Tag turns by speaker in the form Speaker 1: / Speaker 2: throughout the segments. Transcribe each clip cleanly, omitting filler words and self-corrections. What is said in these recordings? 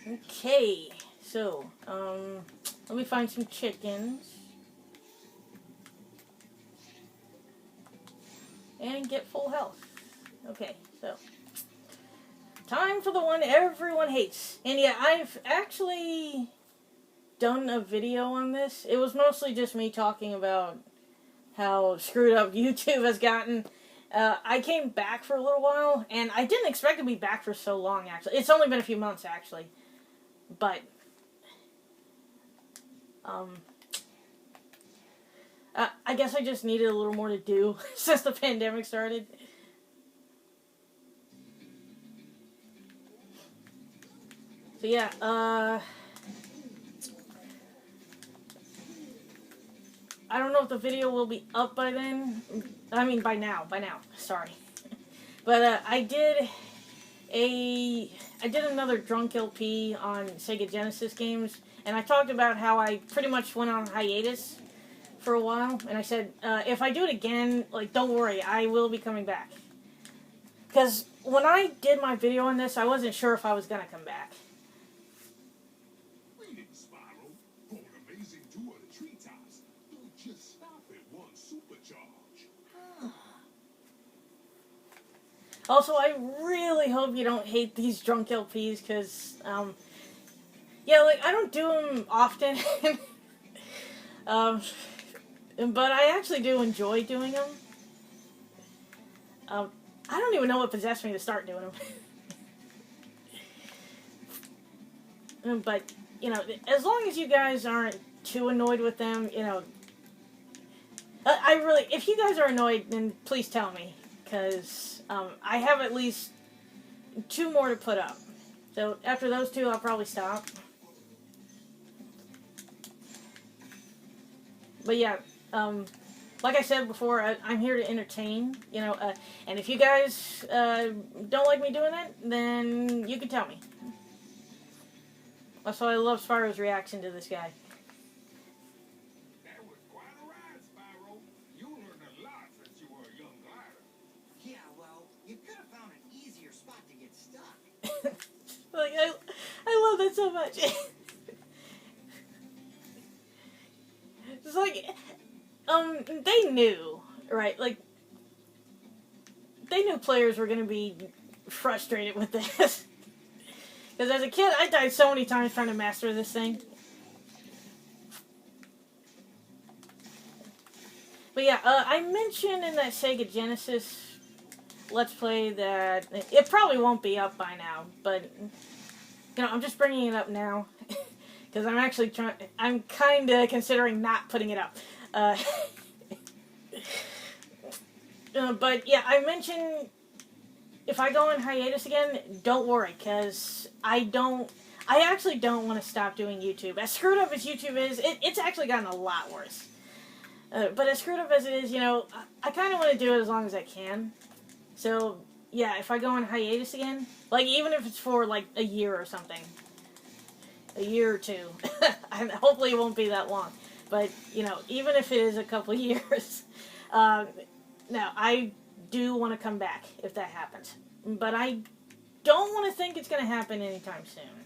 Speaker 1: Okay, so, let me find some chickens. And get full health. Okay, so. Time for the one everyone hates. And yeah, I've actually done a video on this. It was mostly just me talking about how screwed up YouTube has gotten. I came back for a little while, and I didn't expect to be back for so long, actually. It's only been a few months, actually. But, I guess I just needed a little more to do since the pandemic started. So yeah, I don't know if the video will be up by then. I mean, by now, sorry. But, I did another drunk LP on Sega Genesis games, and I talked about how I pretty much went on hiatus for a while, and I said, if I do it again, like, don't worry, I will be coming back. Because when I did my video on this, I wasn't sure if I was gonna come back.
Speaker 2: Spyro, for an amazing tour of the treetops. Don't just stop at one supercharge.
Speaker 1: Also, I really hope you don't hate these drunk LPs, because, yeah, like, I don't do them often, but I actually do enjoy doing them. I don't even know what possessed me to start doing them. But, you know, as long as you guys aren't too annoyed with them, you know, if you guys are annoyed, then please tell me, because I have at least 2 more to put up. So after those 2, I'll probably stop. But yeah, like I said before, I'm here to entertain, you know, and if you guys don't like me doing it, then you can tell me. Also, I love Spyro's reaction to this guy.
Speaker 2: That was quite a ride, Spyro. You learned a lot since you were a young glider.
Speaker 3: Yeah, well, you could have found an easier spot to get stuck.
Speaker 1: Like, I love that so much. It's like, they knew, right? Like, they knew players were going to be frustrated with this. Because as a kid, I died so many times trying to master this thing. But yeah, I mentioned in that Sega Genesis Let's Play that it probably won't be up by now, but, you know, I'm just bringing it up now. Because I'm actually I'm kind of considering not putting it up. But yeah, I mentioned if I go on hiatus again, don't worry, because I actually don't want to stop doing YouTube. As screwed up as YouTube is, it's actually gotten a lot worse. But as screwed up as it is, you know, I kind of want to do it as long as I can. So, yeah, if I go on hiatus again, like, even if it's for, like, a year or something. A year or 2. And hopefully it won't be that long. But, you know, even if it is a couple of years, now, I do want to come back if that happens. But I don't want to think it's going to happen anytime soon.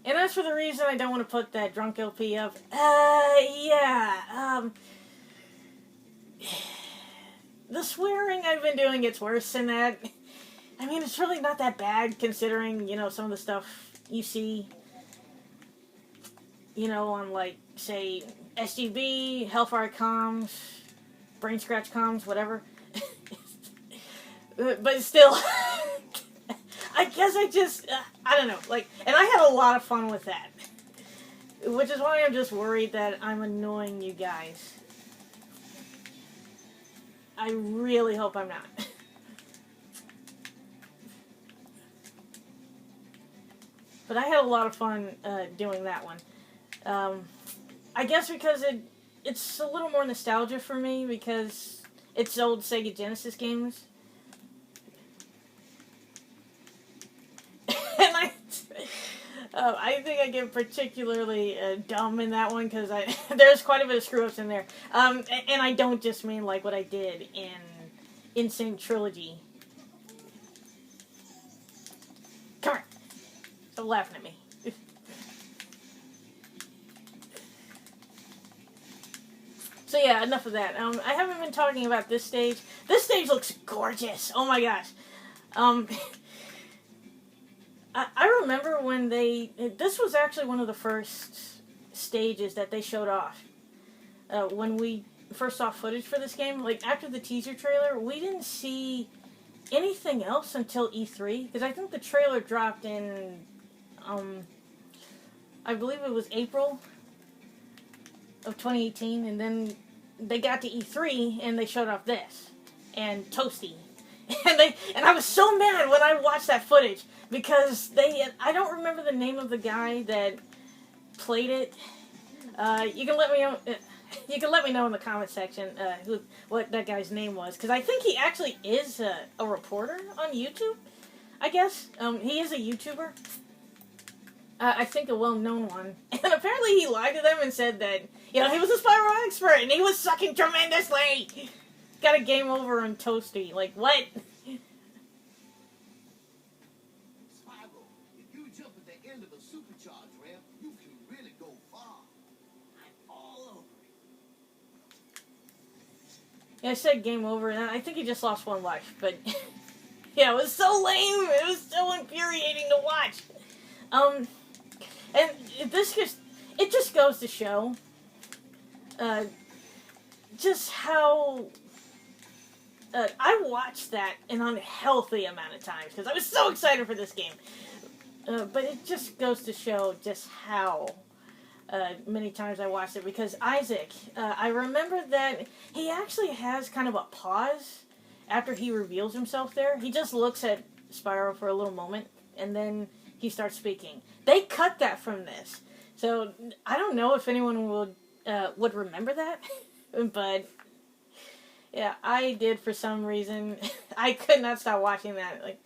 Speaker 1: And as for the reason I don't want to put that drunk LP up, yeah, the swearing I've been doing gets worse than that. I mean, it's really not that bad considering, you know, some of the stuff you see, you know, on, like, say, SGB, Hellfire Comms, Brain Scratch Comms, whatever. But still, I guess I don't know, like, and I had a lot of fun with that. Which is why I'm just worried that I'm annoying you guys. I really hope I'm not. But I had a lot of fun doing that one. I guess because it's a little more nostalgia for me because it's old Sega Genesis games. And I think I get particularly dumb in that one because there's quite a bit of screw-ups in there. And I don't just mean like what I did in Insane Trilogy. Come on. Stop laughing at me. So yeah, enough of that. I haven't been talking about this stage. This stage looks gorgeous. Oh my gosh. I remember when this was actually one of the first stages that they showed off. When we first saw footage for this game, like after the teaser trailer, we didn't see anything else until E3, because I think the trailer dropped in, I believe it was April of 2018, and then they got to E3 and they showed off this and Toasty, and I was so mad when I watched that footage because I don't remember the name of the guy that played it. You can let me know. You can let me know in the comment section what that guy's name was, because I think he actually is a reporter on YouTube. I guess he is a YouTuber. I think a well-known one, and apparently he lied to them and said that he was a Spyro expert and he was sucking tremendously. Got a game over on Toasty. Like what?
Speaker 3: Spyro, if you jump at the end of a supercharge ramp, you can really go far. I'm all over it.
Speaker 1: Yeah, I said game over, and I think he just lost one life, but yeah, it was so lame. It was so infuriating to watch. And it just goes to show just how I watched that an unhealthy amount of times because I was so excited for this game. But it just goes to show just how many times I watched it, because Isaac, I remember that he actually has kind of a pause after he reveals himself there. He just looks at Spyro for a little moment, and then he starts speaking. They cut that from this. So I don't know if anyone would remember that, but yeah, I did for some reason. I could not stop watching that. Like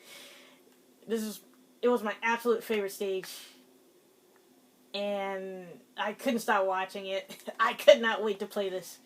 Speaker 1: it was my absolute favorite stage, and I couldn't stop watching it. I could not wait to play this.